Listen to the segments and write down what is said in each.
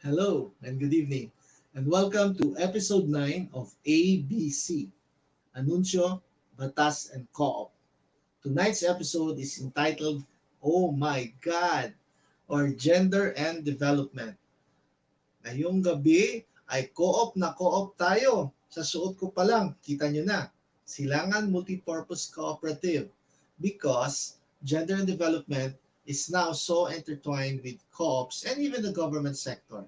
Hello and good evening, and welcome to episode 9 of ABC, Anunsyo, Batas, and Co-op. Tonight's episode is entitled Oh My God, or Gender and Development. Ngayong gabi ay co-op tayo. Sa suot ko pa lang, kita nyo na, Silangan Multipurpose Cooperative, because gender and development is now so intertwined with co-ops and even the government sector.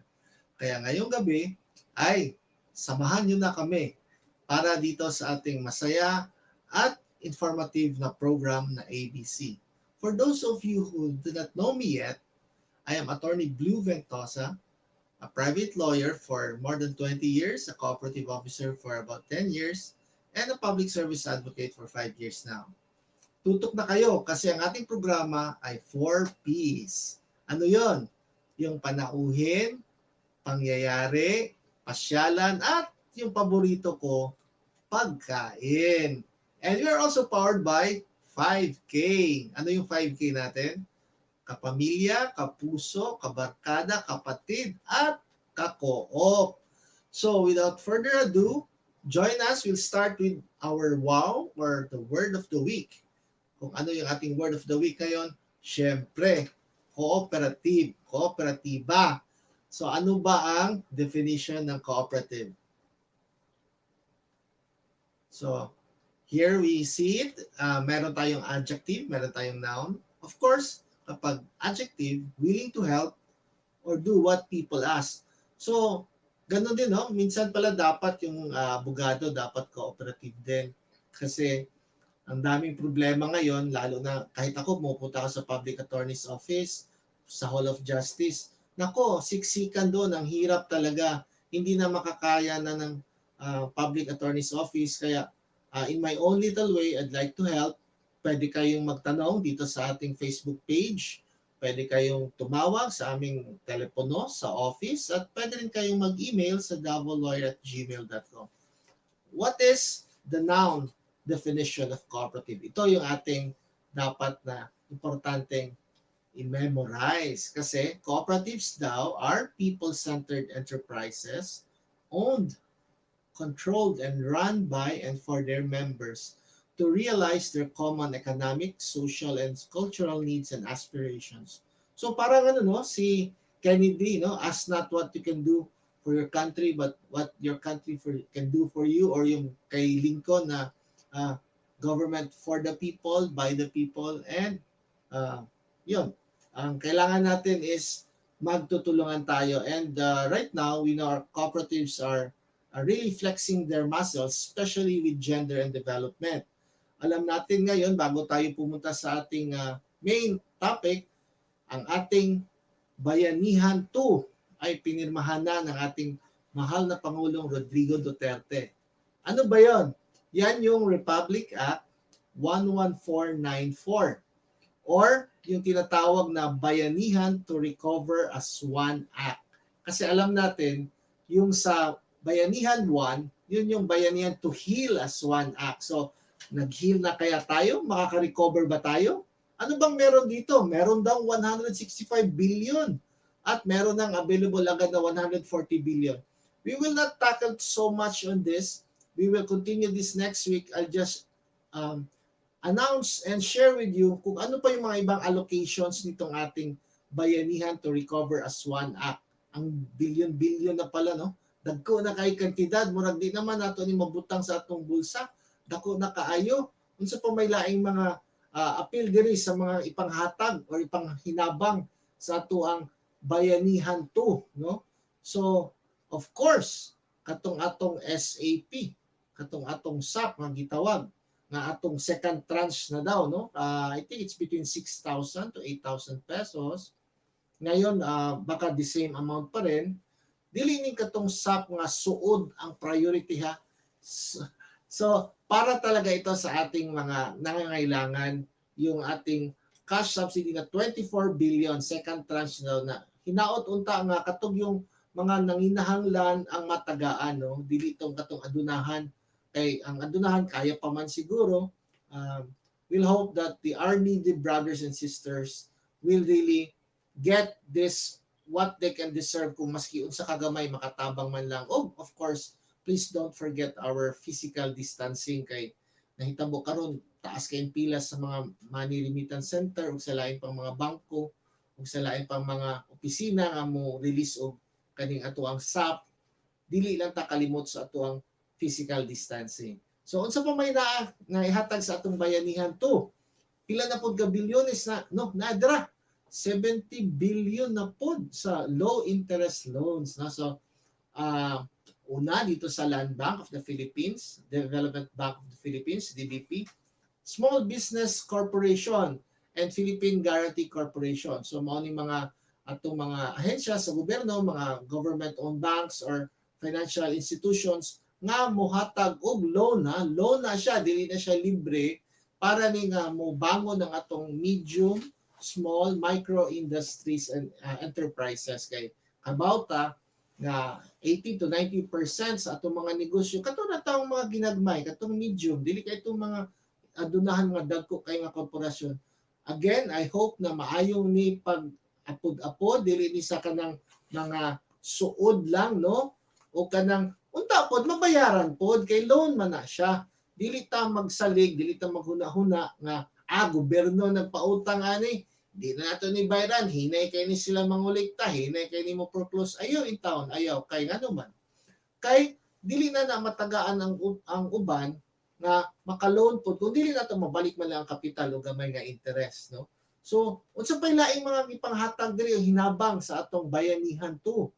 Kaya ngayong gabi ay samahan nyo na kami para dito sa ating masaya at informative na program na ABC. For those of you who do not know me yet, I am Attorney Blue Ventosa, a private lawyer for more than 20 years, a cooperative officer for about 10 years, and a public service advocate for 5 years now. Tutok na kayo kasi ang ating programa ay 4Ps. Ano yon? Yung panauhin, pangyayari, pasyalan, at yung paborito ko, pagkain. And we are also powered by 5K. Ano yung 5K natin? Kapamilya, kapuso, kabarkada, kapatid, at ka-co-op. So without further ado, join us. We'll start with our wow, or the word of the week. Kung ano yung ating word of the week ngayon, syempre, cooperative, kooperatiba. So ano ba ang definition ng cooperative? So here we see it. Meron tayong adjective, meron tayong noun. Of course, kapag adjective, willing to help or do what people ask. So, ganun din, no? Minsan pala dapat yung abogado, dapat cooperative din. Kasi ang daming problema ngayon, lalo na kahit ako, pupunta ako sa public attorney's office, sa Hall of Justice. Nako, siksikan doon, ang hirap talaga. Hindi na makakaya na ng public attorney's office. Kaya in my own little way, I'd like to help. Pwede kayong magtanong dito sa ating Facebook page. Pwede kayong tumawag sa aming telepono sa office. At pwede rin kayong mag-email sa davolawyer@gmail.com. What is the noun definition of cooperative? Ito yung ating dapat na importanteng i-memorize. Kasi cooperatives daw are people-centered enterprises owned, controlled, and run by and for their members to realize their common economic, social, and cultural needs and aspirations. So parang si Kennedy, ask not what you can do for your country, but what your country can do for you, or yung kay Lincoln na government for the people, by the people, and yun. Ang kailangan natin is magtutulungan tayo. And right now, we know our cooperatives are really flexing their muscles, especially with gender and development. Alam natin ngayon, bago tayo pumunta sa ating main topic, ang ating Bayanihan 2 ay pinirmahan na ng ating mahal na Pangulong Rodrigo Duterte. Ano ba yon? Yan yung Republic Act 11494, or yung tinatawag na Bayanihan to Recover as One Act. Kasi alam natin, yung sa Bayanihan 1, yun yung Bayanihan to Heal as One Act. So, nag-heal na kaya tayo? Makaka-recover ba tayo? Ano bang meron dito? Meron daw 165 billion at meron ng available agad na 140 billion. We will not tackle so much on this. We will continue this next week. I'll just announce and share with you kung ano pa yung mga ibang allocations nitong ating bayanihan to recover as one act. Ang bilyon-bilyon na pala, no? Dagko na kay kantidad, murag di naman nato ni mabutang sa atong bulsa. Dako na kaayo. Unsa pa may laing mga appeal diri sa mga ipanghatag or ipanghinabang sa ato ang bayanihan to, no? So, of course, katong atong SAP, katong atong SAP nga gitawag, nga atong second tranche na daw, no? I think it's between 6,000 to 8,000 pesos. Ngayon, baka the same amount pa rin. Dili ning katong SAP nga suod ang priority ha. So, para talaga ito sa ating mga nangangailangan, yung ating cash subsidy na 24 billion, second tranche na hinaot unta nga katog yung mga nanginahanglan ang matagaan, no? Dili itong katong adunahan. Kay ang adunahan kaya pa man siguro. We'll hope that our needy brothers and sisters will really get this what they can deserve kung maski unsa kagamay makatabang man lang. Oh, of course, please don't forget our physical distancing kay nahitabo karon taas kay pila sa mga money remittance center ug sa lain pang mga bangko ug sa lain pang mga opisina nga mo release og kaning ato ang SAP. Dili lang ta kalimot sa ato ang physical distancing. So unsa pa may na ihatag sa atong bayanihan to? Pila na pud ka bilyones na nadra 70 billion na pod sa low interest loans na. So una dito sa Land Bank of the Philippines, Development Bank of the Philippines, DBP, Small Business Corporation and Philippine Guarantee Corporation. So mao ni mga atong mga ahensya sa gobyerno, mga government-owned banks or financial institutions nga mohatag og loan na siya, dili na siya libre para ni nga mo bangon ang atong medium, small, micro industries and enterprises kay kabawta nga 80 to 90% sa atong mga negosyo kato na taong mga ginagmay, katong medium, dili kay itong mga adunahan nga dagko kay nga korporasyon. Again, I hope na maayong ni pag apod-apod dili ni sa kanang mga suod lang, no? O kanang unta pod mabayaran pod kay loan man na siya. Dili ta magsalig, dili ta maghuna-huna nga gobyerno nagpautang ani, di na nato ni bayaran, hinay kay ni sila mangulikta, hinay kay ni mo foreclose, ayaw in town, ayaw kay ngano man. Kay dili na matagaan ang uban nga maka-loan pod kung dili nato mabalik man lang ang kapital o gamay nga interest, no? So, unsa pay laing mga ipanghatag diri hinabang sa atong bayanihan to?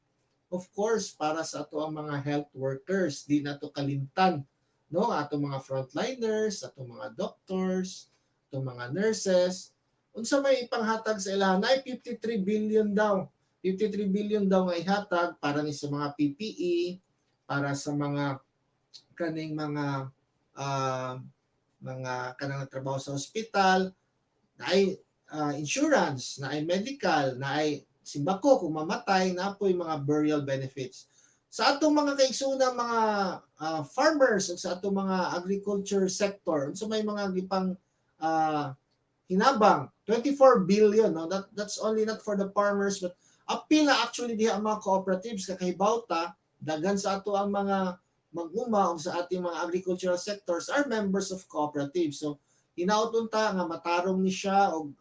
Of course, para sa ato ang mga health workers, di na to kalimtan, no? Atong mga frontliners, atong mga doctors, atong mga nurses. Unsa may ipanghatag sa ilaha? Na 53 billion daw. 53 billion daw nga ihatag para ni sa mga PPE, para sa mga kaning mga kanang trabaho sa ospital, na ay insurance, na ay medical, na ay simbako kung mamatay, na po yung mga burial benefits. Sa atong mga kaigsunan mga farmers o sa atong mga agriculture sector, so may mga gipang hinabang 24 billion, no? That's only not for the farmers but apil na actually diha ang mga cooperatives kakahibawta daghan sa ato ang mga mag-uma o sa ating mga agricultural sectors are members of cooperatives. So hinaot ta nga matarong ni siya og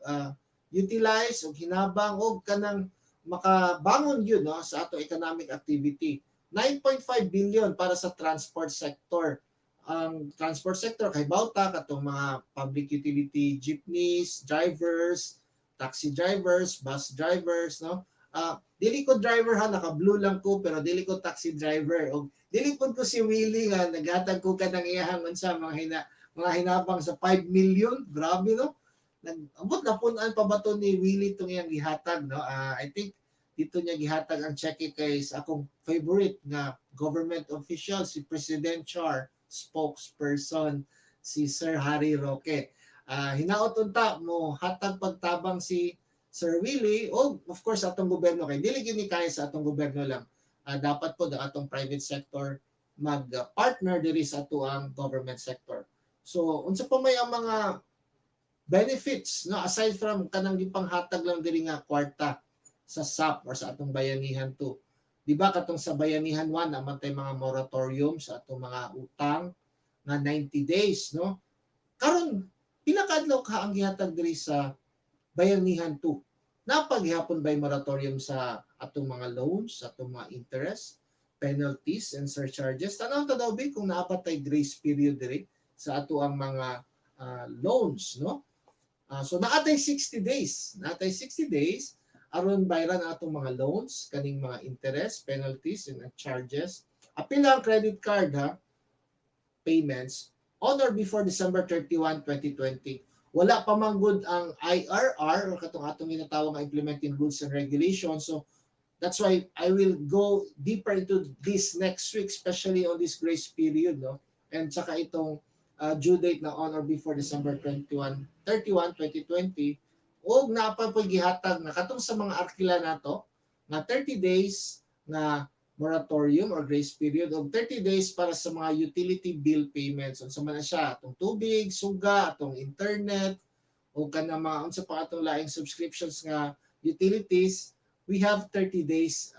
utilize og hinabang og kanang makabangon yun, no, sa ato economic activity. 9.5 billion para sa transport sector. Ang transport sector kay bawta katong mga public utility jeepneys, drivers, taxi drivers, bus drivers, no? Dili ko driver ha, naka-blue lang ko pero dili ko taxi driver. Og dili pud ko si Willie nga naghatag ko kanang iyahang unsa mga hinabang sa 5 million. Grabe, no? Nag-abot na punan pa ba to ni Willie itong iyang gihatag, no? I think dito niya gihatag ang check kay sa akong favorite nga government official, si President Char, spokesperson si Sir Harry Roque. Hinaot unta mo hatag pagtabang si Sir Willie o of course atong gobyerno kay dili gyud ni kaya sa atong gobyerno lang. Dapat po ang atong private sector mag-partner diri sa ato ang government sector. So unsa pa may ang mga benefits, no, aside from kanang gipanghatag lang diri nga kwarta sa SAP or sa atong bayanihan to. Di ba katong sa bayanihan 1 naman tay mga moratorium sa atong mga utang na 90 days, no? Karon pila ka adlaw ka ang gihatag diri sa bayanihan 2? Napaghihapon ba'y moratorium sa atong mga loans, atong mga interest, penalties, and surcharges? Tanaw-tanaw ba kung naapatay grace period diri sa ato ang mga loans, no? So naatay 60 days. Naatay 60 days aron bayaran atong mga loans, kaning mga interest, penalties, and charges. Apil ang credit card ha, payments on or before December 31, 2020. Wala pa man gud ang IRR or katong atong ginatawag nga implementing rules and regulations. So that's why I will go deeper into this next week, especially on this grace period, no? And saka itong due date na on or before December 31, 2020, o napapagihatag na katong sa mga arkila nato na 30 days na moratorium or grace period of 30 days para sa mga utility bill payments. Unsa man na siya, atong tubig, suga, atong internet, o kana mga unsa pa atong laing subscriptions nga utilities, we have 30 days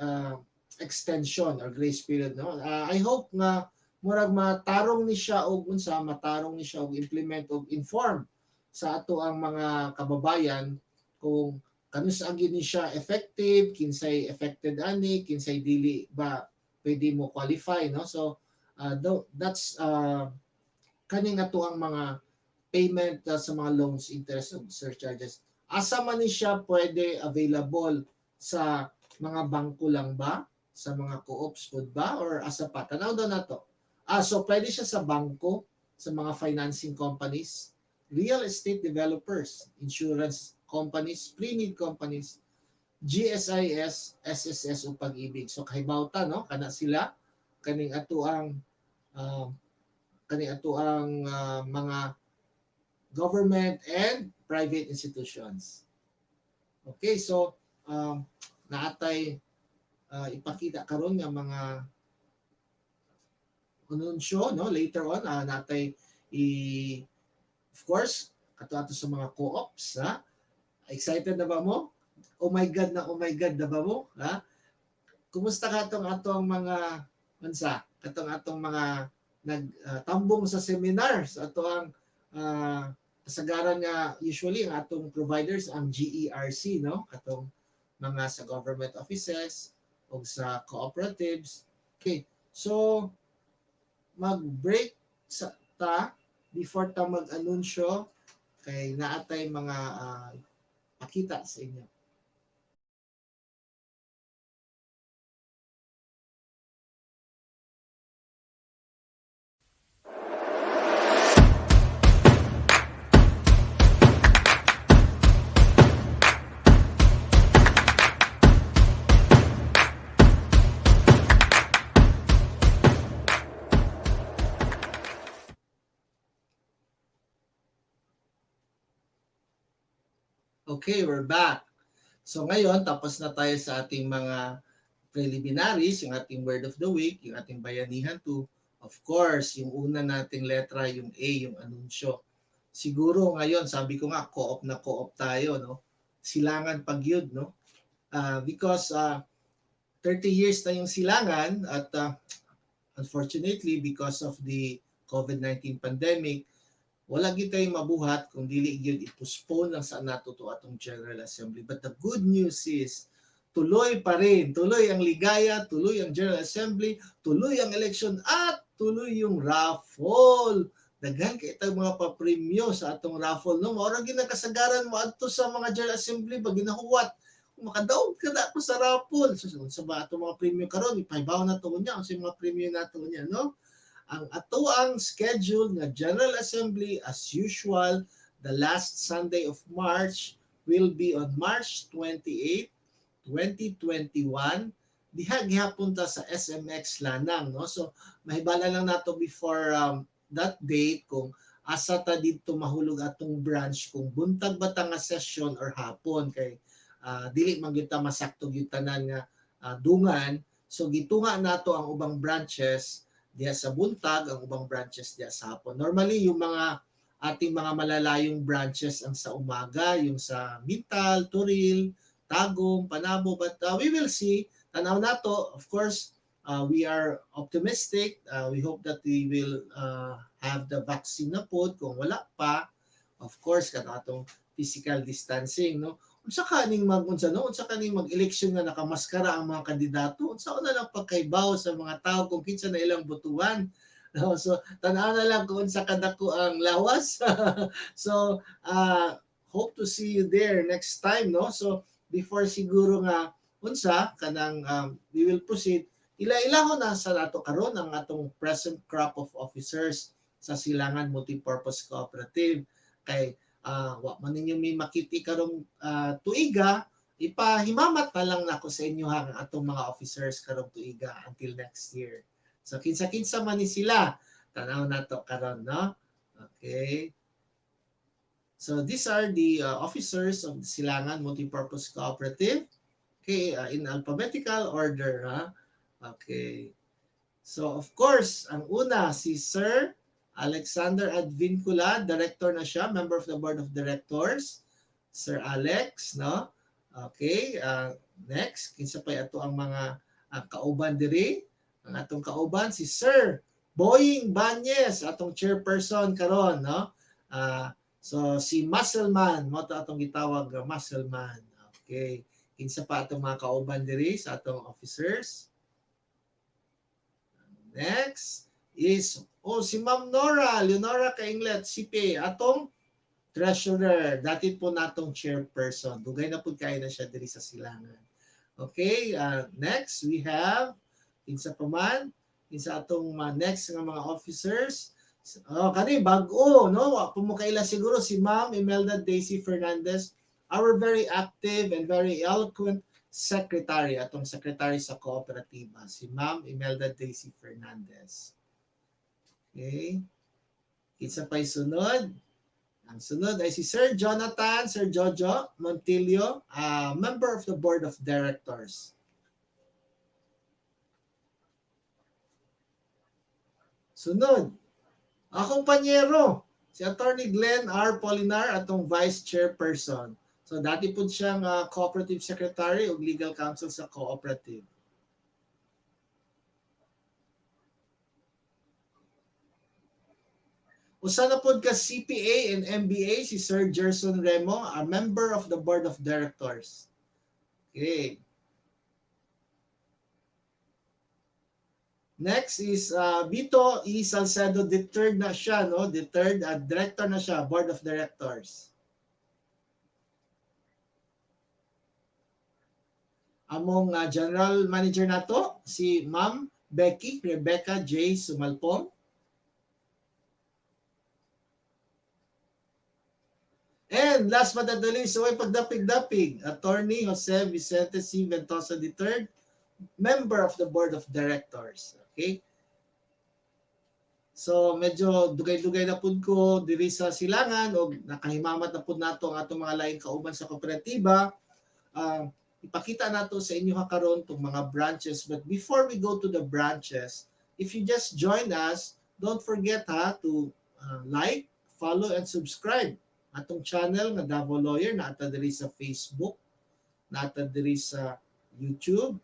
extension or grace period, no. I hope nga murag matarong ni siya og unsa matarong ni siya og implement og inform sa ato ang mga kababayan kung kanus-a gyud ni siya effective, kinsay affected ani, kinsay dili ba pwede mo qualify, no. So that's kaning ato ang mga payment sa mga loans, interest, and surcharges. Asa man ni siya pwede available sa mga bangko lang ba? Sa mga co-ops food ba? Or asa pa? Tanaw daw na to. So pwede siya sa bangko, sa mga financing companies, real estate developers, insurance companies, pre-need companies, GSIS, SSS o pag-ibig. So kahibawta, no? Kana sila kaning ato ang uh, mga government and private institutions. Okay, so naatay ipakita karon nga mga anunsyo, no, later on natay of course ato sa mga co-ops, ha. Excited na ba mo? Oh my god na ba mo, ha? Kumusta katong atong mga unsa? Katong atong mga nagtambong sa seminar sa ato ang kasagaran nga usually ang atong providers ang GERC, no, katong mga sa government offices o sa cooperatives. Okay, so mag-break sa ta before ta mag-anunsyo kay naatay mga pakita sa inyo. Okay, we're back. So ngayon, tapos na tayo sa ating mga preliminaries, yung ating word of the week, yung ating bayanihan 2. Of course, yung una nating letra, yung A, yung anunsyo. Siguro ngayon, sabi ko nga, co-op na co-op tayo, no? Silangan pagyud, no? Because 30 years na yung silangan at unfortunately, because of the COVID-19 pandemic, wala gyud tay mabuhat kung dili gyud i-postpone lang sa nato to atong General Assembly. But the good news is tuloy pa rin, tuloy ang ligaya, tuloy ang General Assembly, tuloy ang election at tuloy yung raffle. Daghan kay tag mga papremyo sa atong raffle, no. Mao ra gyud nakasagaran mo adto sa mga General Assembly pag ginahuwat. Kung makadaog ka na ako sa raffle, so sa ba atong mga premyo karon ipahibaw na to unya sa mga premyo nato unya, no. Ang atoang schedule nga General Assembly as usual, the last Sunday of March will be on March 28, 2021. Diha gihapon ta sa SMX Lanang, no. So mahibala lang nato before that date kung asa ta didto mahulog atong branch, kung buntag ba ta nga session or hapon, kay dili man gyud ta masakto gyud tanan nga dungan. So gitunga nato ang ubang branches diya sa buntag, ang ubang branches diya sa hapon. Normally, yung mga ating mga malalayong branches ang sa umaga, yung sa Mintal, Turil, Tagum, Panabo, but we will see. Tanaw nato, of course, we are optimistic. We hope that we will have the vaccine na po. Kung wala pa, of course, kanatong physical distancing, no? unsa kaning unsa kaning mag-eleksyon nga nakamaskara ang mga kandidato, unsa na lang pagkaibaw sa mga tao kung kinsa na ilang botuhan. No, so tan-aw na lang kung unsa kadako ang lawas. So hope to see you there next time, no. So before siguro nga unsa kanang we will proceed, ila-ilahon na sa nato karon ang atong present crop of officers sa Silangan Multipurpose Cooperative. Kay wa man ninyo may makiti karong tuiga, ipahimamat na lang nako sa inyo ang atong mga officers karong tuiga until next year. So kinsa-kinsa man ni sila, tanaw nato karon, no. Okay. So these are the officers of the Silangan Multipurpose Cooperative. Okay, in alphabetical order, ha. Okay. So of course, ang una si Sir Alexander Advincula, director na siya, member of the board of directors. Sir Alex, no? Okay, next, kinsa pa ato ang mga kauban diri? Ang atong kauban si Sir Boying Banyes, atong chairperson karon, no? So si Muscleman, mo to atong gitawag Muscleman. Okay. Kinsa pa atong mga kauban diri sa atong officers? Next is si Ma'am Leonora Kainglet, CPA, atong treasurer. Dati po natong chairperson. Dugay na po kayo na siya diri sa Silangan. Okay, next we have kinsa pa man, kinsa atong next nga mga officers. Kani bag-o, no? Pumukaila siguro si Ma'am Imelda Daisy Fernandez, our very active and very eloquent secretary, atong secretary sa kooperatiba, si Ma'am Imelda Daisy Fernandez. Okay. Kinsa pa'y sunod? Ang sunod ay si Sir Jonathan, Sir Jojo Montillo, member of the board of directors. Sunod, kumpanyero, si Attorney Glenn R. Polinar, atong vice chairperson. So dati po siyang cooperative secretary o legal counsel sa cooperative. Usa na pod ka CPA and MBA si Sir Gerson Remo, a member of the board of directors. Okay. Next is Vito E. Salcedo, the third na siya, no? The third director na siya, board of directors. Among general manager nato si Ma'am Becky Rebecca J. Sumalpong. And last but not the least, so ay pagdapig-dapig, Attorney Jose Vicente C. Ventosa III, member of the board of directors. Okay? So medyo dugay-dugay na pud ko diri sa Silangan o nakahimamat na pud nato ang atong mga laing kauban sa kooperatiba. Ipakita nato sa inyo karon tong mga branches, but before we go to the branches, if you just join us, don't forget to like, follow and subscribe atong channel nga Davao Lawyer, na ata diri sa Facebook, na ata diri sa YouTube,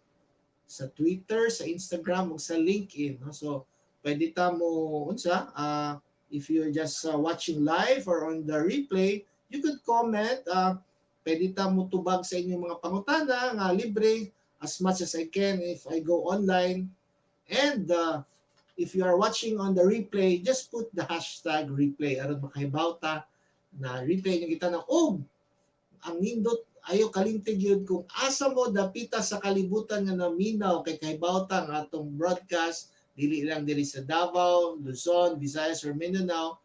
sa Twitter, sa Instagram ug sa LinkedIn, no? So pwede ta mo unsa if you're just watching live or on the replay, you could comment. Pwede ta mo tubag sa inyong mga pangutana nga libre as much as I can if I go online. And if you are watching on the replay, just put the hashtag replay aron makahibaw ta na replay nyo kita ng ang nindot ayo kalintig yun kung asa mo dapita sa kalibutan nga naminaw kay kahibaw ta nga atong broadcast dili lang diri sa Davao, Luzon, Visayas or Mindanao,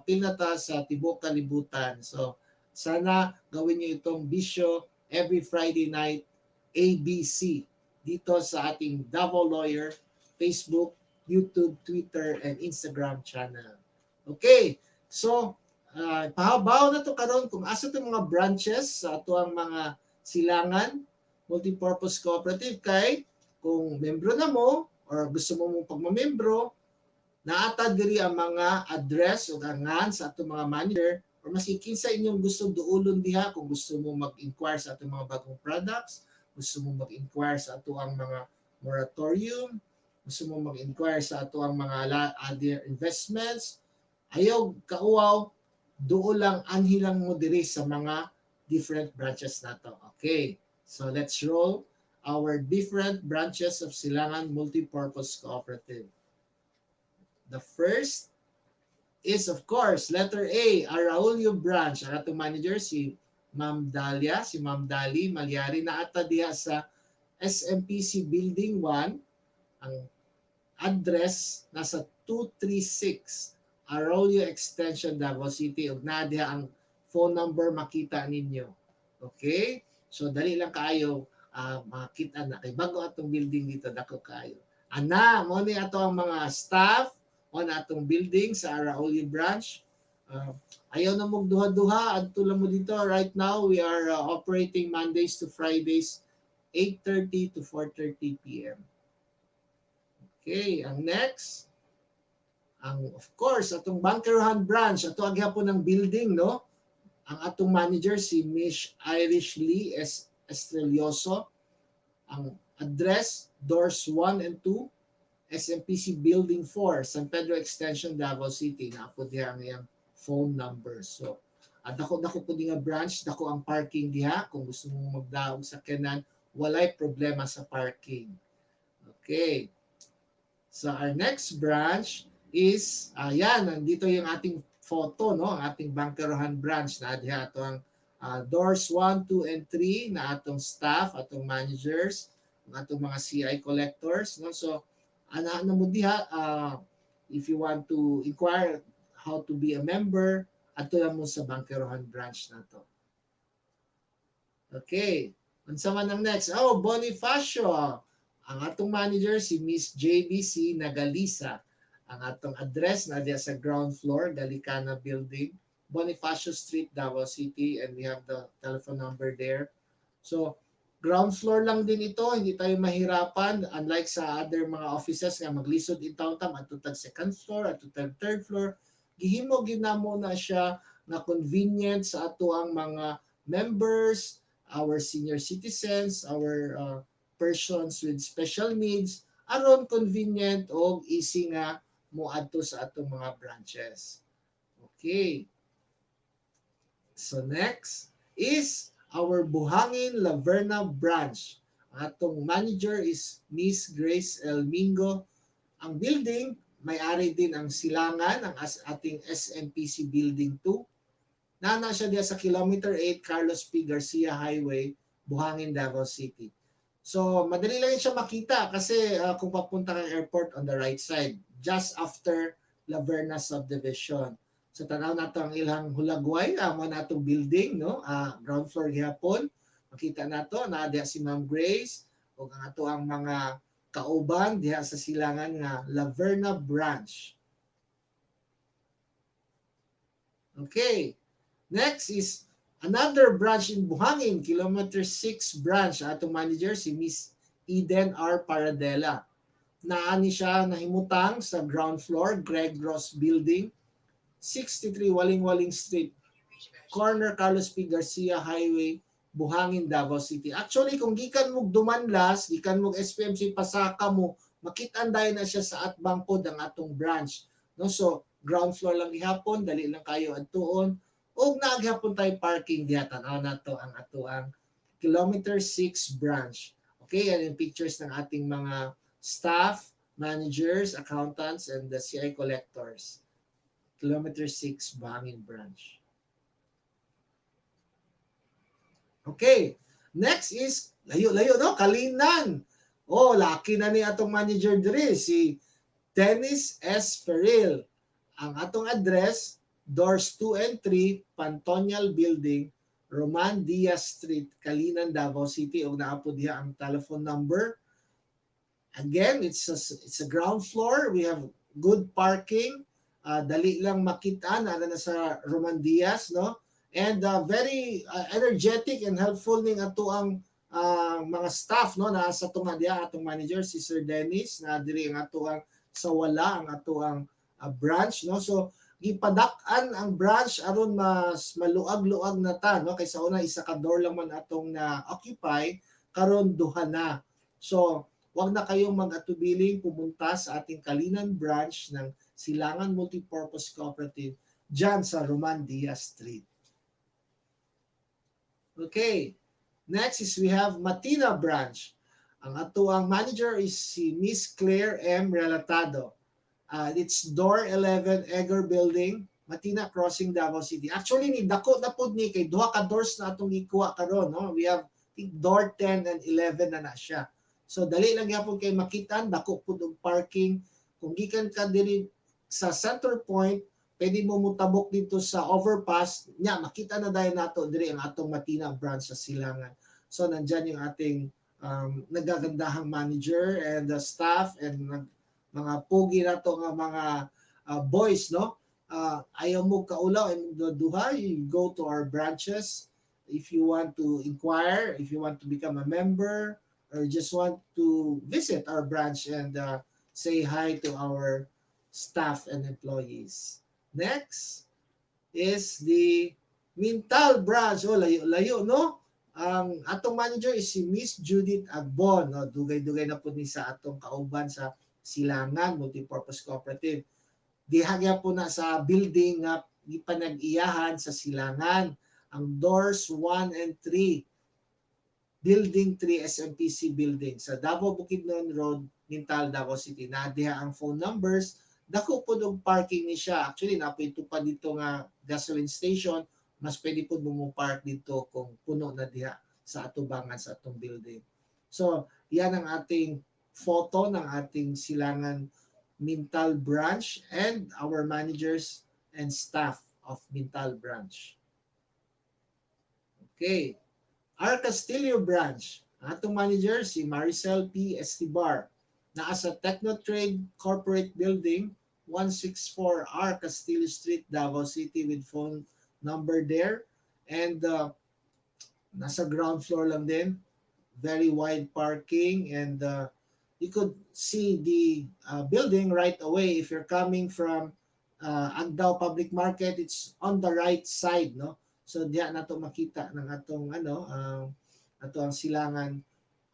pilnata sa tibuok kalibutan. So sana gawin niyo itong bisyo every Friday night, ABC, dito sa ating Davao Lawyer Facebook, YouTube, Twitter, and Instagram channel. Okay, so pahabaw na to karon kung asa itong mga branches sa ato ang mga Silangan Multipurpose Cooperative. Kay kung membro na mo or gusto mo mong pagmamembro, naata diri ang mga address o angan sa ato mga manager, or maski kinsa inyong gusto duulon diha kung gusto mo mag-inquire sa atong mga bagong products, gusto mo mag-inquire sa ato ang mga moratorium, gusto mo mag-inquire sa ato ang mga other investments, ayaw kauaw, doon lang anhilang mo diri sa mga different branches na to. Okay, so let's roll our different branches of Silangan Multipurpose Cooperative. The first is, of course, letter A, Araulio branch. Ang atong manager si Ma'am Dalia, si Ma'am Dali Malyari na ata diha sa SMPC Building 1. Ang address nasa 236 Araulio Extension, Davao City. Ug na diha ang phone number makita ninyo. Okay? So dali lang kaayo makita na kay bago atong building dito dako kaayo. Ana, mo ni ato ang mga staff on atong building sa Araulio branch. Ayaw na mong duha-duha adto lang mo dito. Right now we are operating Mondays to Fridays 8:30 to 4:30 p.m. Okay, ang next, of course, atong Bankerohan branch, ato agyapon ng building, no? Ang atong manager si Miss Irish Lee Estrelioso. Ang address, doors 1 and 2, SMPC Building 4, San Pedro Extension, Davao City. Napo diha ang iyang phone number. So, dako po nga branch, dako ang parking diha. Kung gusto mong magdaog sa kanan, walay problema sa parking. Okay. So our next branch is, nandito yung ating photo, no? Ang ating Bankerohan branch na diha ato ang doors 1, 2, and 3 na atong staff, atong managers, ang atong mga CI collectors, no? So, ana mo diha, if you want to inquire how to be a member, ato lang mo sa Bankerohan branch na to. Okay. Unsa man ang next? Oh, Bonifacio. Ang atong manager si Miss JBC Nagalisa. Ang atong address na diya sa ground floor, Galicana Building, Bonifacio Street, Davao City, and we have the telephone number there. So, ground floor lang din ito, hindi tayo mahirapan. Unlike sa other mga offices nga maglisod in town tam, ato tag second floor, ato tag third floor, gihimo ginamo na siya na convenient sa ato ang mga members, our senior citizens, our persons with special needs, aron convenient o easy nga mo adto sa atong mga branches. Okay. So next is our Buhangin Laverna branch. Ang atong manager is Miss Grace El Mingo. Ang building, may-ari din ang Silangan, ang ating SMPC Building 2. Nana siya diya sa Kilometer 8 Carlos P. Garcia Highway, Buhangin, Davao City. So, madali lang siya makita kasi kung papunta kang airport on the right side, just after Laverna Subdivision. So, tanaw nato ang ilang hulagway, mo natong building, no? Ground floor gihapon. Makita nato na diha si Ma'am Grace o ang ato ang mga kauban diha sa Silangan nga Laverna branch. Okay. Next is another branch in Buhangin, Kilometer 6 branch. Atong manager si Miss Eden R. Paradela. Naani siya nahimutang sa ground floor, Greg Ross Building, 63 Waling-Waling Street, corner Carlos P. Garcia Highway, Buhangin, Davao City. Actually, kung gikan mo dumanlas, gikan mo SPMC Pasaka mo, makitaan dahil na siya sa atbang pod ang atong branch. No? So, ground floor lang gihapon, dali lang kayo adtuon. O naghapon tayo parking diha, tanaw na to ang ato ang Kilometer 6 branch. Okay, yan yung pictures ng ating mga staff, managers, accountants, and the CI collectors. Kilometer 6 Buhangin branch. Okay, next is layo-layo, no? Kalinan. Oh, laki na ni atong manager diri, si Dennis S. Ferril. Ang atong address, doors 2 and 3, Pantonial Building, Roman Diaz Street, Kalinan, Davao City. O naapo diha ang telephone number. Again, it's a ground floor. We have good parking. Dali lang makita na sa Roman Diaz, no? And very energetic and helpful ning ato ang mga staff, no? Nasa tunga diha atong manager si Sir Dennis na diri ang ato ang sa wala ang ato ang branch, no? So gipadak-an ang branch aron mas maluag-luag na ta, no? Kaysa una isa ka door lang man atong na occupy, karon duha na. So wag na kayong mag-atubiling pumunta sa ating Kalinan branch ng Silangan Multipurpose Cooperative dyan sa Roman Diaz Street. Okay. Next is we have Matina branch. Ang atuang manager is si Miss Claire M. Relatado. It's door 11 Egger Building, Matina Crossing, Davao City. Actually, ni dako na pod ni kay duha ka doors na atong ikuha karon, no? We have door 10 and 11 na siya. So dali lang gyapon kay makitan, dako pod og parking. Kung gikan ka diri sa center point, pwede mo mutabok dito sa overpass, nya makita na dayon nato diri ang atong Matina branch sa Silangan. So nandyan yung ating nagagandahang manager and the staff and mga pogi na to nga mga boys, no? Ayaw mo kaulaw, ayaw mo duha, you go to our branches if you want to inquire, if you want to become a member, or just want to visit our branch and say hi to our staff and employees. Next is the Mintal branch. Oh, layo-layo, no? Ang atong manager is si Miss Judith Agbon. No? Dugay-dugay na po ni sa atong kauban sa Silangan Multipurpose Cooperative. Dihagya po na sa building nga ipanag-iyahan sa Silangan. Ang doors 1 and 3. Building 3 SMPC building sa Davao Bukidnon Road, Mintal, Davao City. Nadiha ang phone numbers. Dako po ng parking ni siya. Actually, napito pa dito nga gasoline station. Mas pwede po park dito kung puno na diha sa atubangan sa atong building. So, yan ang ating photo ng ating Silangan Mintal branch and our managers and staff of Mintal branch. Okay. Our Castillo branch, ang atong manager si Maricel P. Estibar, na sa Technotrade Corporate Building, 164 R Castillo Street, Davao City with phone number there. And nasa ground floor lang din. Very wide parking and you could see the building right away if you're coming from Agdao Public Market. It's on the right side, no? So diya nato makita ng atong ato ang Silangan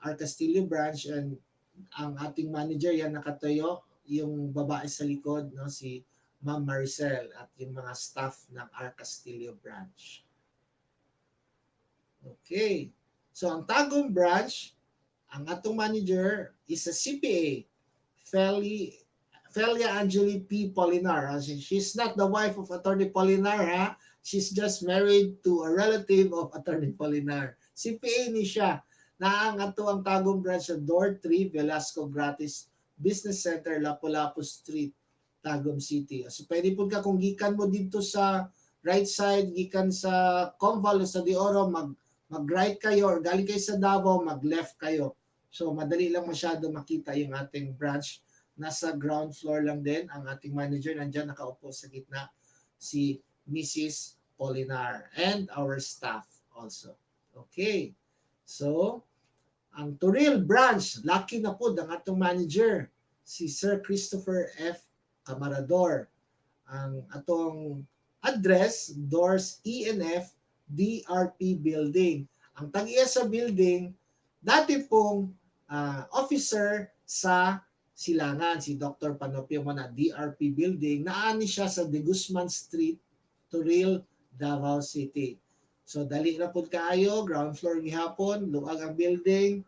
R Castillo branch and ang ating manager yan nakatayo, yung babae sa likod, no, si Ma'am Maricel at yung mga staff ng R Castillo branch. Okay. So ang Tagum branch, ang atong manager is a CPA, Felia Angeli P. Polinar. She's not the wife of Attorney Polinar, ha? She's just married to a relative of Attorney Polinar. CPA ni siya na ang ato ang Tagum branch sa Door 3, Velasco Gratis Business Center, Lapu-Lapu Street, Tagum City. So pwede po ka kung gikan mo dito sa right side, gikan sa Conval o sa De Oro, mag-right kayo or galing kayo sa Davao, mag-left kayo. So madali lang masyado makita yung ating branch. Nasa ground floor lang din ang ating manager. Nandiyan nakaupo sa gitna si Mrs. Polinar and our staff also. Okay. So, ang Turil branch, lucky na po ang atong manager, si Sir Christopher F. Camarador. Ang atong address, doors ENF DRP building. Ang tag-iya sa building, dati pong officer sa Silangan, si Dr. Panopio mo na DRP building, naani siya sa De Guzman Street, Turil, Davao City. So dali na po kaayo, ground floor gihapon, luag ang building.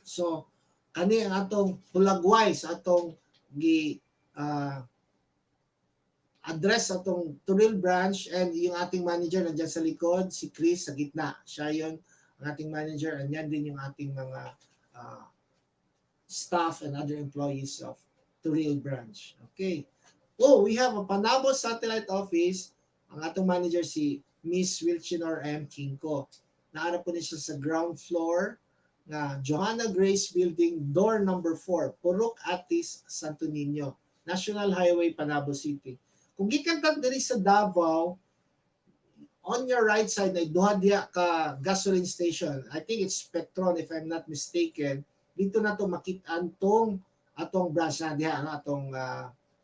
So kani ang atong tulagway sa atong address atong Turil branch and yung ating manager nandiyan sa likod, si Chris sa gitna. Siya yon ang ating manager and yan din yung ating mga staff and other employees of Turil branch. Okay. Oh, we have a Panabo satellite office. Ang atong manager si Miss Wilchinor M. Kingko. Naarap po niya siya sa ground floor na Johanna Grace Building, door number 4, Purok Atis, Santo Niño, National Highway, Panabo City. Kung gikan ka diri sa Davao, on your right side ay duha diya ka gasoline station. I think it's Petron if I'm not mistaken. Dito na to makita-an tong atong branch na diha, atong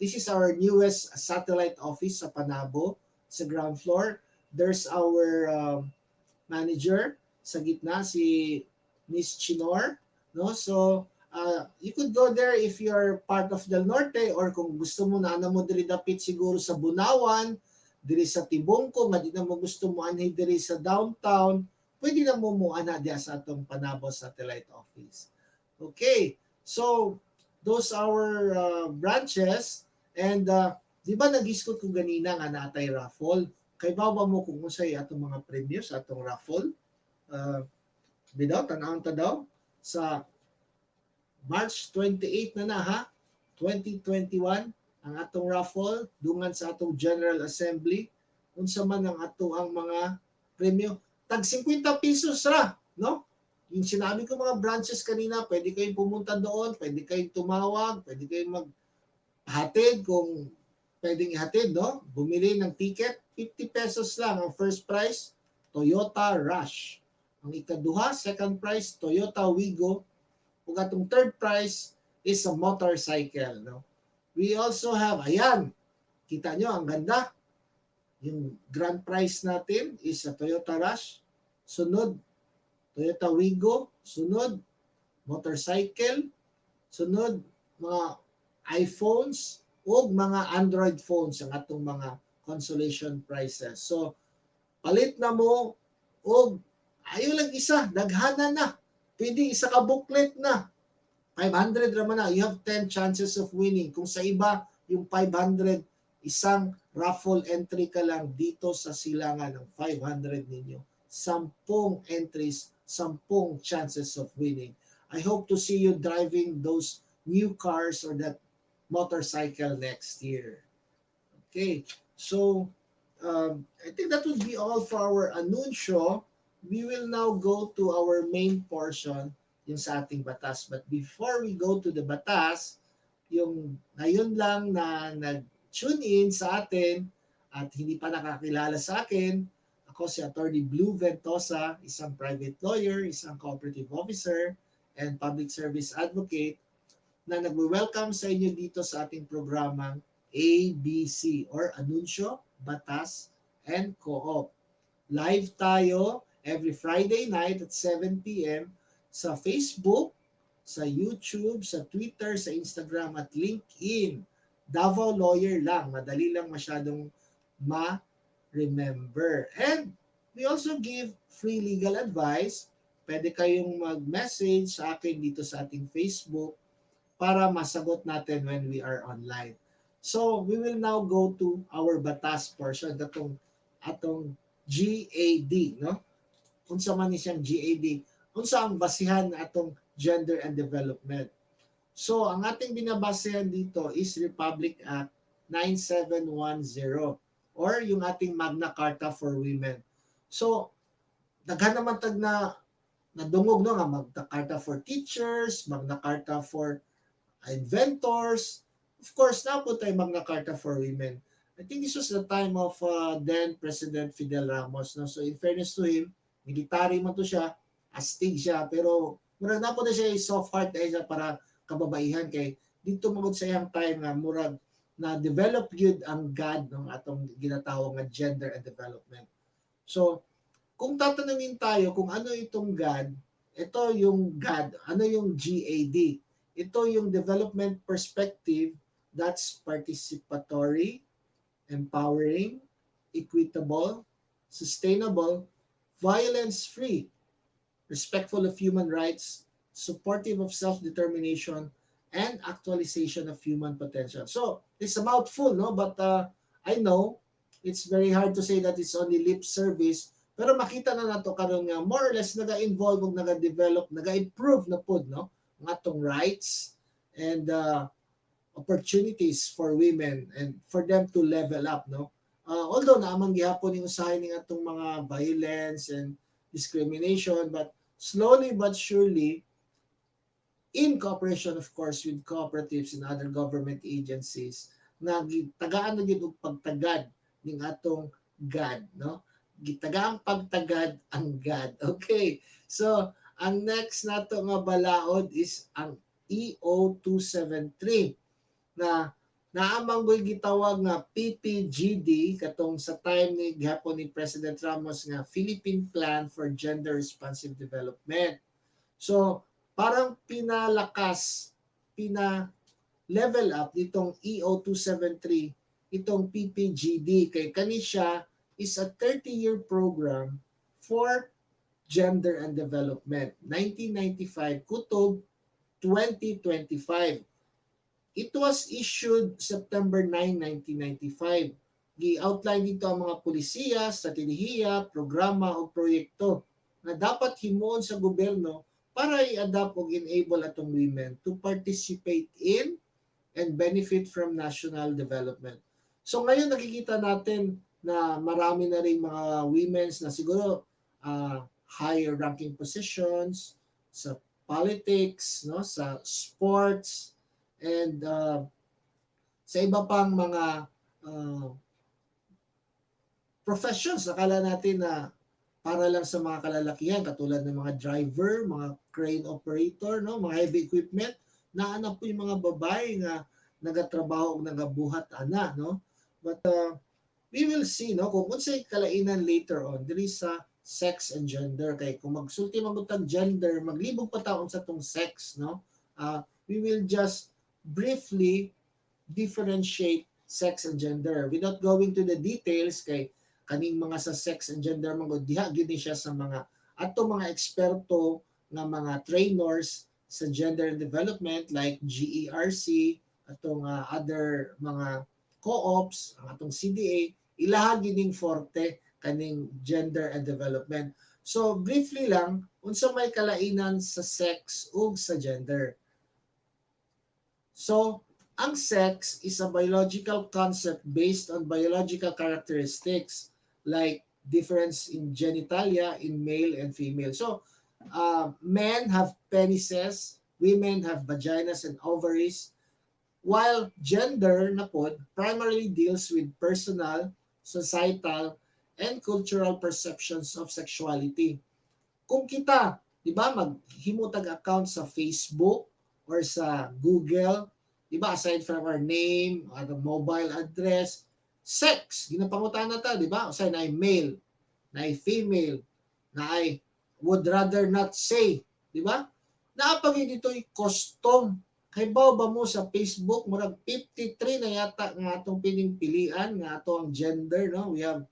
this is our newest satellite office sa Panabo sa ground floor. There's our manager sa gitna, si Miss Chinor, no? So you could go there if you're part of Del Norte or kung gusto mo na mo diri dapit siguro sa Bunawan, diri sa Tibongko, nga di na mo gusto mo anhi diri sa downtown, pwede na mo ana diya sa atong Panabo Satellite Office. Okay, so those our branches, and di ba nag-iskot ko ganina nga naatay raffle? Kay bawa mo kung unsay atong mga premyo sa atong raffle. Uh, Bidaw, tanawon ta daw sa March 28 na ha, 2021, ang atong raffle dungan sa atong General Assembly. Unsa man ang ato ang mga premyo, tag 50 pesos ra, no? Yung sinabi ko mga branches kanina, pwede kayong pumunta doon, pwede kayong tumawag, pwede kayong maghatid kung pwedeng ihatid, no? Bumili ng ticket, 50 pesos lang ang first prize, Toyota Rush. Ang ikaduha, second prize, Toyota Wigo. Ug atong third prize is a motorcycle, no? We also have, ayan, kita nyo, ang ganda. Yung grand prize natin is a Toyota Rush. Sunod, Toyota Wigo. Sunod, motorcycle. Sunod, mga iPhones o mga Android phones ang atong mga consolation prizes. So, palit na mo o ayaw lang isa, daghana na. Pwede isa ka booklet na. 500 raman na. You have 10 chances of winning. Kung sa iba, yung 500, isang raffle entry ka lang dito sa Silangan ng 500 ninyo. 10 entries, 10 chances of winning. I hope to see you driving those new cars or that motorcycle next year. Okay, so I think that would be all for our anunsyo. We will now go to our main portion, yung sa ating batas. But before we go to the batas, yung ngayon lang na nag-tune in sa atin at hindi pa nakakilala sa akin, ako si Attorney Blue Ventosa, isang private lawyer, isang cooperative officer, and public service advocate na nagwe-welcome sa inyo dito sa ating programang ABC or Anunsyo, Batas, and Co-op. Live tayo every Friday night at 7 p.m. sa Facebook, sa YouTube, sa Twitter, sa Instagram at LinkedIn. Davao Lawyer lang. Madali lang masyadong ma-remember. And we also give free legal advice. Pwede kayong mag-message sa akin dito sa ating Facebook para masagot natin when we are online. So, we will now go to our batas portion, atong GAD, no? Unsa man ni siyang GAD? Unsa ang basihan atong gender and development? So, ang ating binabasehan dito is Republic Act 9710 or yung ating Magna Carta for Women. So, daghan naman tag na nadungog no nga Magna Carta for teachers, Magna Carta for inventors. Of course, na po tayo Magna Carta for Women. I think this was the time of then President Fidel Ramos. No? So in fairness to him, military man to siya, astig siya, pero murag na po na siya soft heart dahil siya para kababaihan kay dito magod sa iyang time nga murag na develop yun ang GAD ng atong ginatawag nga gender and development. So kung tatanungin tayo kung ano itong GAD, ito yung GAD, ano yung GAD? Ito yung development perspective that's participatory, empowering, equitable, sustainable, violence-free, respectful of human rights, supportive of self-determination, and actualization of human potential. So, it's a mouthful, no? But I know it's very hard to say that it's only lip service, pero makita na nato karon nga more or less naga-involve ug naga-develop, naga-improve na pod, no? Ang atong rights and opportunities for women and for them to level up, no? Although naamang gihapon yung usahay ng atong mga violence and discrimination, but slowly but surely, in cooperation of course with cooperatives and other government agencies, na tagaan na gid og pagtagad ning atong GAD, no? Gitagang pagtagad ang GAD. Okay. So, ang next nato nga balaod is ang EO 273 na naamang goy gitawag nga PPGD katong sa time ni gihapon ni President Ramos nga Philippine Plan for Gender Responsive Development. So, parang pinalakas, level up nitong EO 273 itong PPGD kay kani siya is a 30-year program for Gender and Development, 1995, Kutob 2025. It was issued September 9, 1995. Gi-outline dito ang mga pulisiya, strategiya, programa o proyekto na dapat himuon sa gobyerno para i-adapt o enable atong women to participate in and benefit from national development. So ngayon nakikita natin na marami na rin mga women's na siguro higher ranking positions sa politics, no, sa sports, and sa iba pang mga uh, professions. Akala natin na para lang sa mga kalalakihan, katulad ng mga driver, mga crane operator, no, mga heavy equipment, naanap po yung mga babae nga nagatrabaho o nagabuhat ana, no. But we will see, no, kung unsay kalainan later on diri sa sex and gender. Kay kung magsulti magutang gender, maglibog pa taon sa tong sex, no. We will just briefly differentiate sex and gender without going to the details. Kay kaning mga sa sex and gender mga diha gid siya sa mga ato mga eksperto nga mga trainers sa gender and development like GERC, atong other mga co-ops, ang atong CDA, ilaha gining forte kaning gender and development. So briefly lang, unsa may kalainan sa sex ug sa gender. So ang sex is a biological concept based on biological characteristics like difference in genitalia in male and female. So men have penises, women have vaginas and ovaries, while gender na pod primarily deals with personal, societal, and cultural perceptions of sexuality. Kung kita, di ba, maghimutag account sa Facebook or sa Google, di ba, aside from our name, our mobile address, sex, ginapangutan na ta, di ba? Aside na ay male, na ay female, na ay would rather not say, di ba? Naapagin dito'y custom. Kay ba mo sa Facebook, murag 53 na yata nga atong pining-pilian, nga ato ang gender, no? We have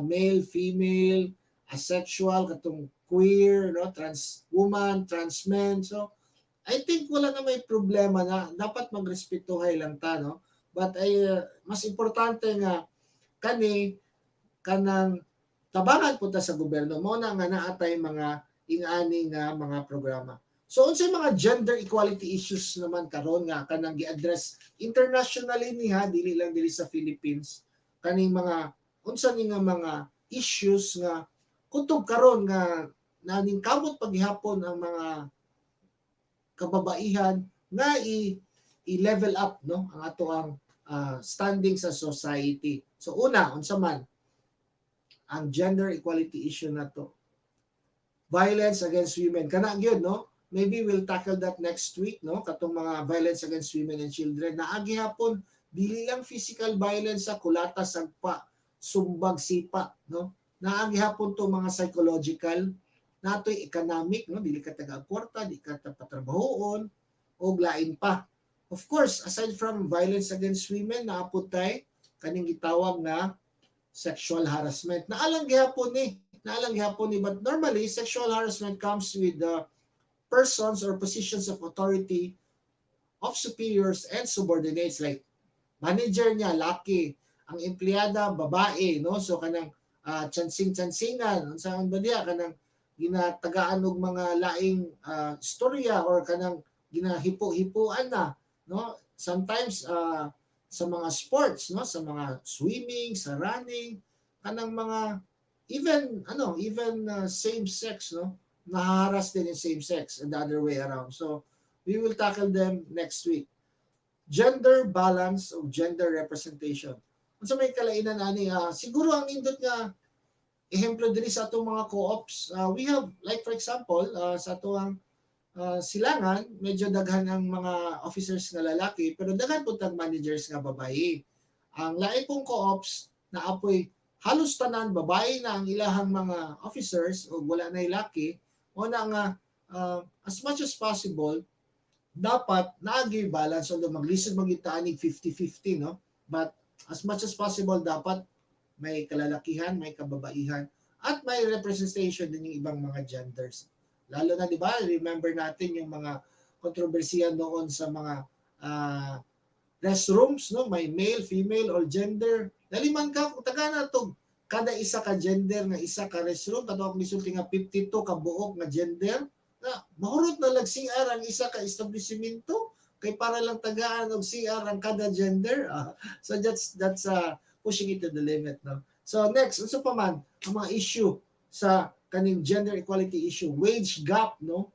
male, female, asexual, katong queer, no? Trans woman, trans men. So, I think wala na may problema na dapat magrespetuhay lang ta, no? But mas importante nga kani kanang tabangan punta sa gobyerno mo na nga naatay mga ingani nga mga programa. So unsay mga gender equality issues naman karon nga kanang gi-address internationally niha, dili lang dili sa Philippines, kaning mga unsa ni nga mga issues nga kutob karon nga naningkamot paghihapon ang mga kababaihan nga i-level up, no, ang ato ang standing sa society. So una, unsa man ang gender equality issue na to? Violence against women. Kana gyud, no? Maybe we'll tackle that next week, no? Katong mga violence against women and children. Naagi hapon dili lang physical violence sa kulata, sagpa, sumbag, sipa, no? Naagi hapon to mga psychological, natoy economic, no? Dili ka taga-kwarta, di ka patrabahoon, o lain pa. Of course, aside from violence against women, naapod tay kaning gitawag na sexual harassment. Naalang gihapon ni, but normally sexual harassment comes with persons or positions of authority of superiors and subordinates, like manager niya laki, ang empleyada babae, no? So kanang chansing-chansingan, unsaon ba diya kanang ginatagaan og mga laing istorya or kanang ginahipo-hipuan na, no? Sometimes sa mga sports, no, sa mga swimming, sa running, kanang mga even same sex, no, nahaharas din yung same sex and the other way around. So we will tackle them next week. Gender balance o gender representation. Unsa may kalainan ani, siguro ang nindot nga ehemplo diri sa atong mga co-ops, we have like for example sa atong Silangan, medyo daghan ang mga officers nga lalaki pero daghan pud tag managers nga babae. Ang lain pong co-ops na apoy halos tanan babae na ang ilahang mga officers o wala na laki, o na nga as much as possible dapat naagi balance, although maglisod magitanig 50-50, no, but as much as possible dapat may kalalakihan, may kababaihan at may representation din yung ibang mga genders. Lalo na, di ba, remember natin yung mga kontrobersiya noon sa mga uh, restrooms, no? May male, female, or gender. Naliman ka, kung taga na to, kada isa ka gender nga isa ka restroom, katawag misulti nga 52 ka buok nga gender, na mahurot na lag CR ang isa ka establishmento, kay para lang tagaan og CR ang kada gender. So that's pushing it to the limit, no? So next, unsa pa man ang mga issue sa kaning gender equality issue, wage gap, no?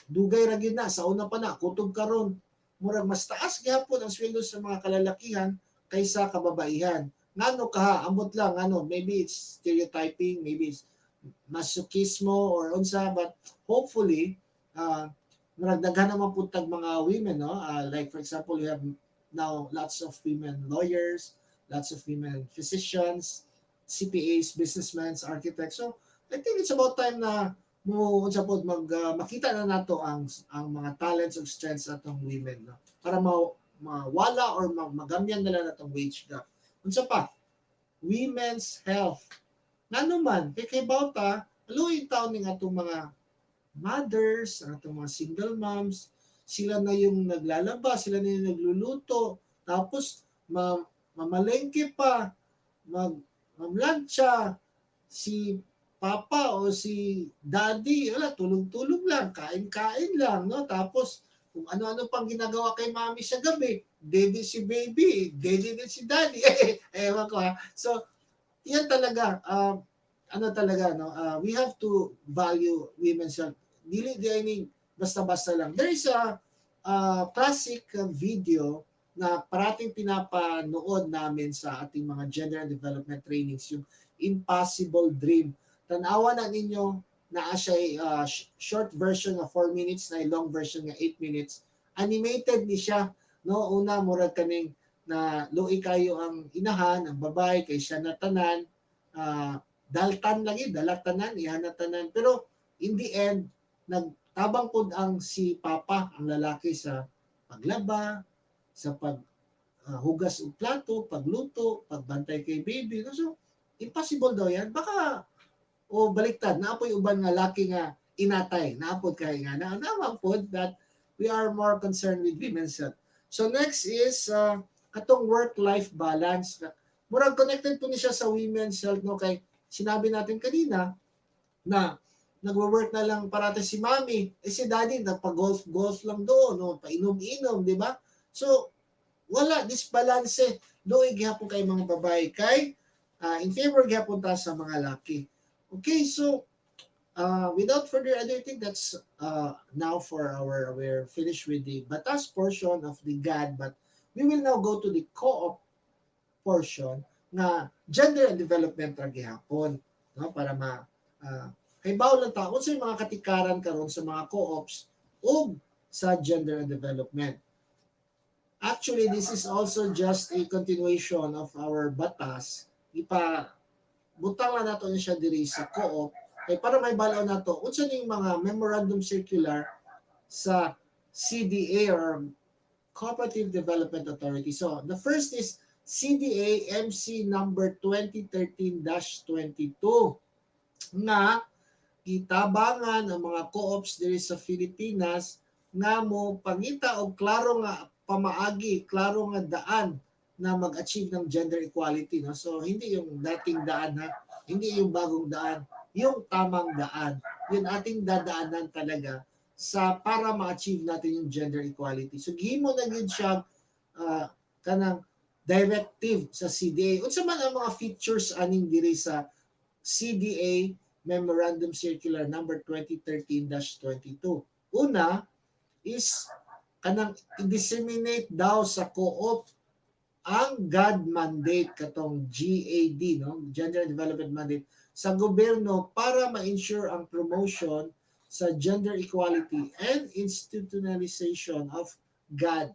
Dugay ra gyud na sa una pa na kutob karon, murag mas taas gyapon ang sweldo sa mga kalalakihan kaysa kababaihan. Ngano kaha ambot lang ano, maybe it's stereotyping, maybe it's masochismo or unsa, but hopefully murag daghan naman puntag mga women, no? Like for example, you have now lots of women lawyers, lots of women physicians, CPAs, businessmen, architects. So I think it's about time na mo unsa pod makita na nato ang mga talents of strengths atong women, no? Para mawala or magamyan nila natong wage gap. Unsa pa? Women's health. Ngano man kay bawta aluy taon ning atong mga mothers, ang atong mga single moms, sila na yung naglalaba, sila na yung nagluluto, tapos mamalengke pa, mamlansya, si papa o si daddy, wala, tulog-tulog lang, kain-kain lang, no? Tapos, kung ano-ano pang ginagawa kay mami sa gabi, daddy si baby, daddy din si daddy, ewan ko ha. So, yan talaga, ano talaga, no? We have to value women's health. Dili di any basta-basta lang. There is a classic video na parating pinapanood namin sa ating mga gender and development trainings, yung Impossible Dream. Tanawa na ninyo na siya short version na 4 minutes na long version nga 8 minutes. Animated ni siya, no? Una murag kaning na luoy kayo ang inahan, ang babae kay siya na tanan, daltan lagi, dalatanan, ihanatanan. Pero in the end, nagtabang pod ang si papa, ang lalaki sa paglaba, sa paghugas og plato, pagluto, pagbantay kay baby. So, impossible daw yan. Baka, o baliktad, naapoy uban nga laki nga inatay, naapod kay nga, naamang pod that we are more concerned with women's health. So next is, katong work-life balance. Murag connected po niya sa women's health, no? Kay sinabi natin kanina na nagwo-work na lang parati si mami, si daddy nagpa-golf lang doon, no? Painom-inom, di ba? So, wala, disbalance. Doon gihapon kay mga babae kay in favor gihapon ta sa mga laki. Okay, so without further ado, I think that's now for we're finished with the batas portion of the GAD, but we will now go to the co-op portion na gender and development ra gihapon, no? Para kay bawal lang ta unsay mga katikaran karon sa mga co-ops ug sa gender and development. Actually, this is also just a continuation of our batas. Butang na nato siya diri sa co-op kay para may balaw nato unsa ning mga memorandum circular sa CDA or Cooperative Development Authority. So, the first is CDA MC number 2013-22 nga gitabangan ang mga co-ops diri sa Pilipinas nga mo pangita og klaro nga pamaagi, klaro nga daan na mag-achieve ng gender equality, no? So hindi yung dating daan, ha, hindi yung bagong daan, yung tamang daan. Yun ating dadaanan talaga sa para ma-achieve natin yung gender equality. So gihimo na gyud siya kanang directive sa CDA. Unsa man ang mga features aning diri sa CDA Memorandum Circular number 2013-22. Una is kanang i-disseminate daw sa co-op ang GAD mandate, katong GAD, no? Gender Development Mandate sa gobyerno para ma-ensure ang promotion sa gender equality and institutionalization of GAD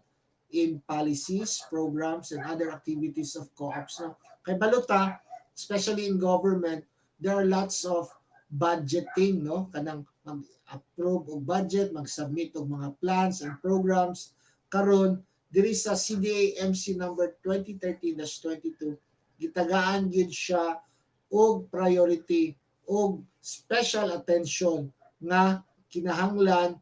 in policies, programs, and other activities of co-ops. No? Kay baluta, especially in government, there are lots of budgeting, no? Kanang mag-approve og budget, mag-submit og mga plans and programs. Karon diri sa CDA MC number 2013-22, gitagaan gyud siya og priority o special attention nga kinahanglan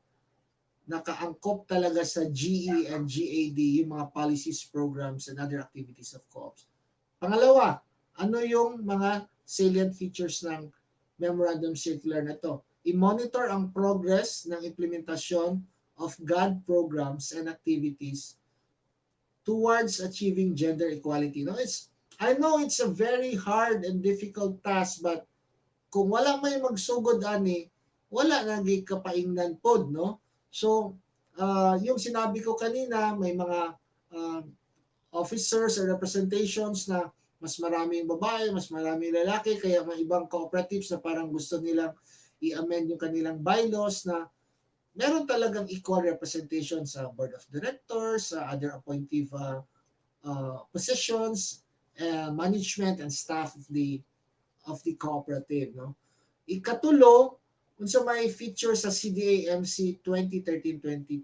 nakaangkop talaga sa GE and GAD yung mga policies, programs, and other activities of co-ops. Pangalawa, ano yung mga salient features ng memorandum circular na to? I-monitor ang progress ng implementasyon of GAD programs and activities towards achieving gender equality. No, I know it's a very hard and difficult task, but kung wala may magsugod ani, wala nagi kapaingnan pod, no? So, yung sinabi ko kanina, may mga uh, officers or representations na mas maraming babae, mas maraming lalaki, kaya may ibang cooperatives na parang gusto nilang i-amend yung kanilang bylaws na meron talagang equal representation sa board of directors, sa other appointive positions, management and staff of the cooperative, no. Ikatulo, unsa may feature sa CDA-MC 2013-22,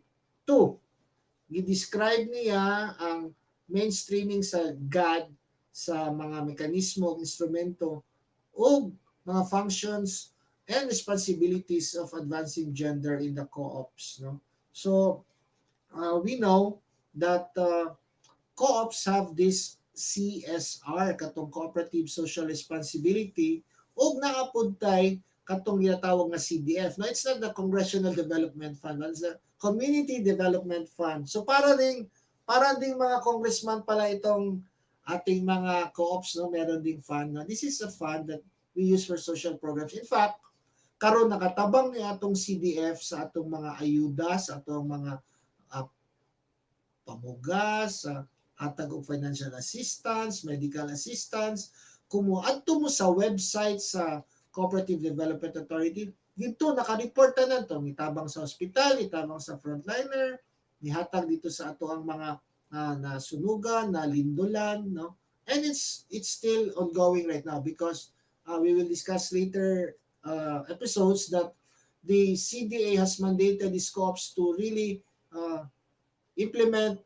gi-describe niya ang mainstreaming sa GAD sa mga mekanismo, instrumento o mga functions and responsibilities of advancing gender in the co-ops, no. So we know that co-ops have this CSR, katong cooperative social responsibility, ug naapuntay katong ginatawag nga CDF. No, it's not the Congressional Development Fund, it's the Community Development Fund. So para ding mga congressman pala itong ating mga co-ops, no, meron ding fund. No? This is a fund that we use for social programs. In fact, karon nakatabang ni atong CDF sa atong mga ayuda, sa atong mga uh, pamugas, sa hatag og financial assistance, medical assistance. Kung adto mo sa website sa Cooperative Development Authority, dito naka-report na to, nitabang sa ospital, nitabang sa frontliner, nihatag dito sa ato ang mga nasunugan, nalindulan, no? And it's still ongoing right now because we will discuss later episodes that the CDA has mandated these co-ops to really implement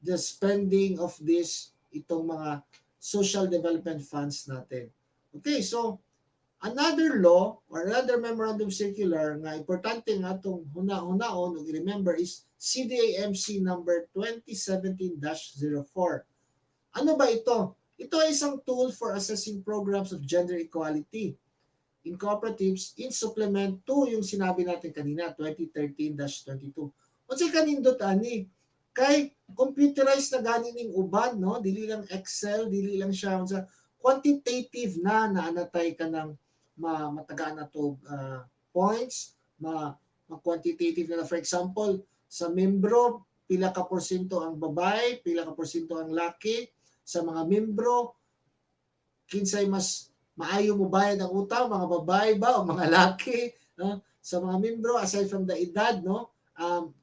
the spending of itong mga social development funds natin. Okay, so another law or another memorandum circular nga importante nga itong huna-hunaon ug remember is CDA-MC number 2017-04. Ano ba ito? Ito ay isang tool for assessing programs of gender equality in cooperatives in supplement to yung sinabi natin kanina, 2013-22. Unsay kanindot ani? Kay computerized na gani ning uban, no? Dili lang Excel, dili lang siya unsa quantitative na naanatay ka ng matagaan na to points, ma-quantitative na for example, sa membro, pila ka porsyento ang babae, pila ka porsyento ang laki, sa mga membro, kinsay mas maayo mo bayad ang utang, mga babae ba o mga laki, no? Sa mga membro, aside from the edad, no?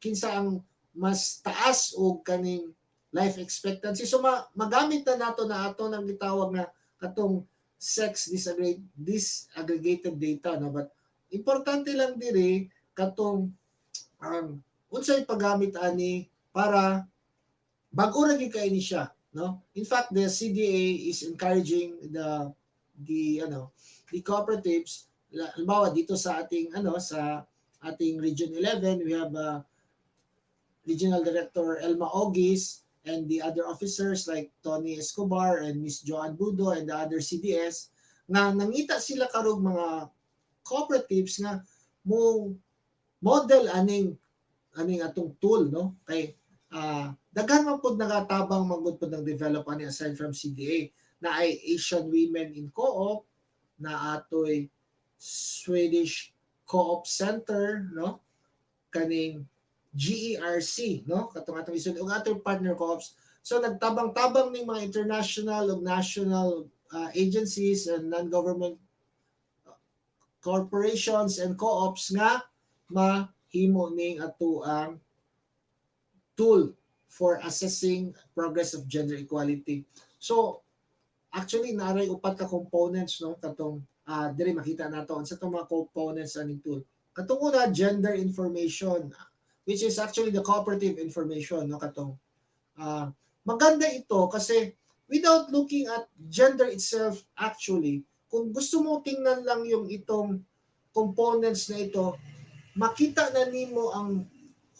Kinsa ang mas taas o kaning life expectancy. So magamit na nato na ato nang gitawag na katong sex disaggregated data, no? But importante lang diri katong unsay paggamit ani para bag-o ra gyud kay ni siya, no? In fact, the CDA is encouraging the cooperatives. Halimbawa dito sa ating Region 11, we have Regional Director Elma Ogis and the other officers like Tony Escobar and Miss Joanne Budo and the other CDS nga nangita sila karong mga cooperatives nga mo model aning atong tool, no? Kay daghan man pud nagatabang magud pud ng develop ani aside from CDA na ay Asian Women in Co-op, na atoy Swedish Co-op Center, no? Kaning GERC, no? Katong atong isod og atong partner co-ops. So nagtabang-tabang ning mga international ug national agencies and non-government corporations and co-ops nga mahimo ning ato ang tool for assessing progress of gender equality. So actually naray upat ka components, no, katong diri makita nato unsa tong mga components aning tool. Katong una, gender information, which is actually the cooperative information, no, katong maganda ito kasi without looking at gender itself actually, kung gusto mo tingnan lang yung itong components na ito, makita na nimo ang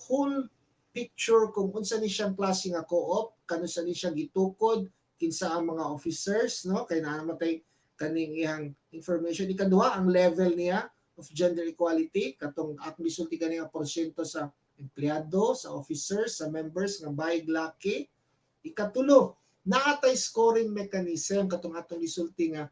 whole picture kung unsa ni siyang klase nga co-op, kano sa ni siya gitukod, kinsa ang mga officers, no? Kay namatay kaning iyang information. Ikaduha, ang level niya of gender equality, katong akong gisulti kanina porsyento sa empleyado, sa officers, sa members nga bayig laki. Ikatulo, naatay scoring mechanism katong atong gisulti nga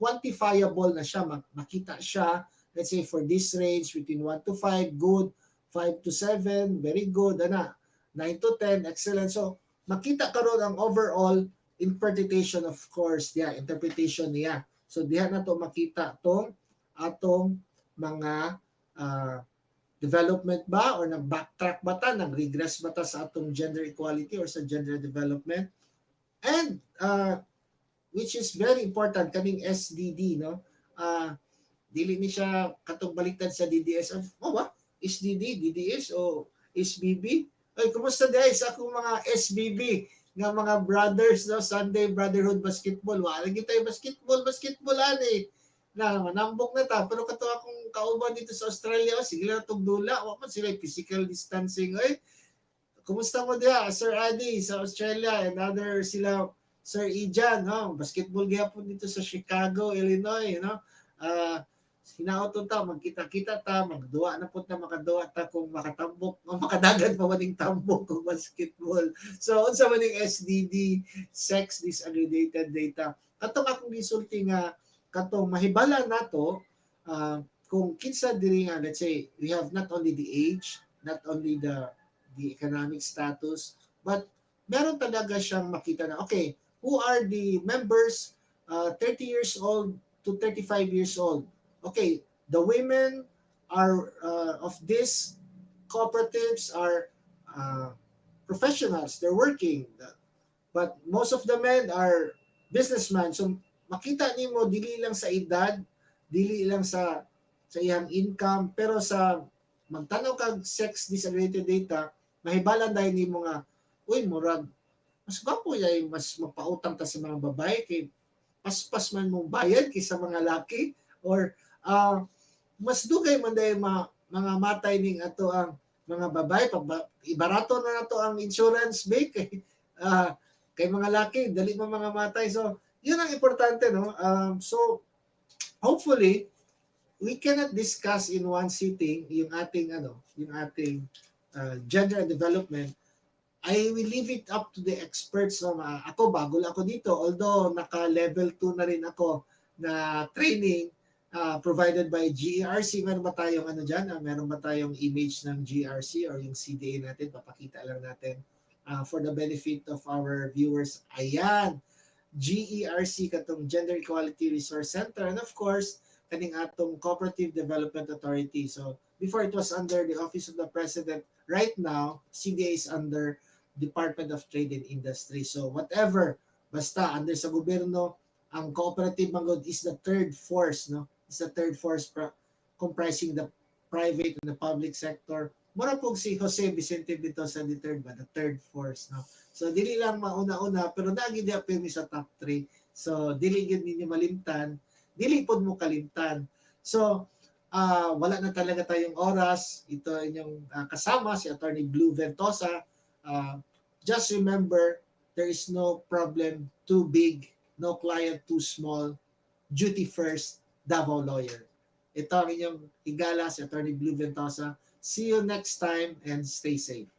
quantifiable na siya, makita siya, let's say for this range between 1 to 5, good, 5 to 7, very good, 9 to 10, excellent. So, makita karon ang overall interpretation, of course, interpretation niya. So, diha na to makita tong atong mga development ba or nag-backtrack ba ta, nag-regress ba ta sa atong gender equality or sa gender development. And which is very important kaning SDD, no? Dili ni siya katong baliktad sa DDS. Ba? SDD, DDS o SBB? Ay, kumusta guys? Ako mga SBB nga mga brothers, no? Sunday Brotherhood Basketball. Wala gyud tayo basketball ani. Na manambok na ta, pero kato akong kauban dito sa Australia, sige lang itong dula, wa man sila physical distancing. Ay, kumusta mo diya, Sir Adi sa Australia, and other sila, Sir Ijan, no? Basketball gyapon dito sa Chicago, Illinois, you know. Hinaoton ta, magkita-kita ta, magduwa na po ta, makaduwa ta kung makatambok, makadagan pa maning tambok kung basketball. So, unsa man ning SDD, sex disaggregated data. Katong akong gisulti nga, katong mahibala nato, kung kinsa diri nga, let's say, we have not only the age, not only the economic status, but meron talaga siyang makita na, okay, who are the members 30 years old to 35 years old? Okay, the women are of these cooperatives are professionals, they're working, but most of the men are businessmen. So makita nimo dili lang sa edad, dili lang sa iyang income, pero sa magtanaw kag sex disaggregated data, mahibalan dahil nimo nga, uy, murag mas gwapo yay, mas mapautang ta sa mga babae kay paspas man mong bayad kaysa mga laki, or mas dugay man dahil mga matay ning ato ang mga babae, ibarato na nato ang insurance ba kay mga laki, dali man mga matay. So, yun ang importante, no? So, hopefully, we cannot discuss in one sitting yung ating gender and development. I will leave it up to the experts. No? Ako, bago lang ako dito, although naka-level 2 na rin ako na training provided by GERC. Meron ba tayong dyan? Meron ba tayong image ng GERC or yung CDA natin? Papakita lang natin for the benefit of our viewers. Ayan, GERC, katong Gender Equality Resource Center, and of course, kaning atong Cooperative Development Authority. So, before it was under the Office of the President, right now, CDA is under Department of Trade and Industry. So, whatever, basta, under sa gobyerno, ang cooperative manggod is the third force, no? Is the third force comprising the private and the public sector. Mura po si Jose Vicente Mendoza the third ba? The third force, no? So, dili lang mauna-una, pero naging di apirmi sa top 3. So, dili yun ninyo malimtan, dili po mo kalimtan. So, wala na talaga tayong oras. Ito inyong kasama, si Attorney Blue Ventosa. Just remember, there is no problem too big, no client too small. Duty first, Davao lawyer. Ito ang inyong higala, si Attorney Blue Ventosa. See you next time and stay safe.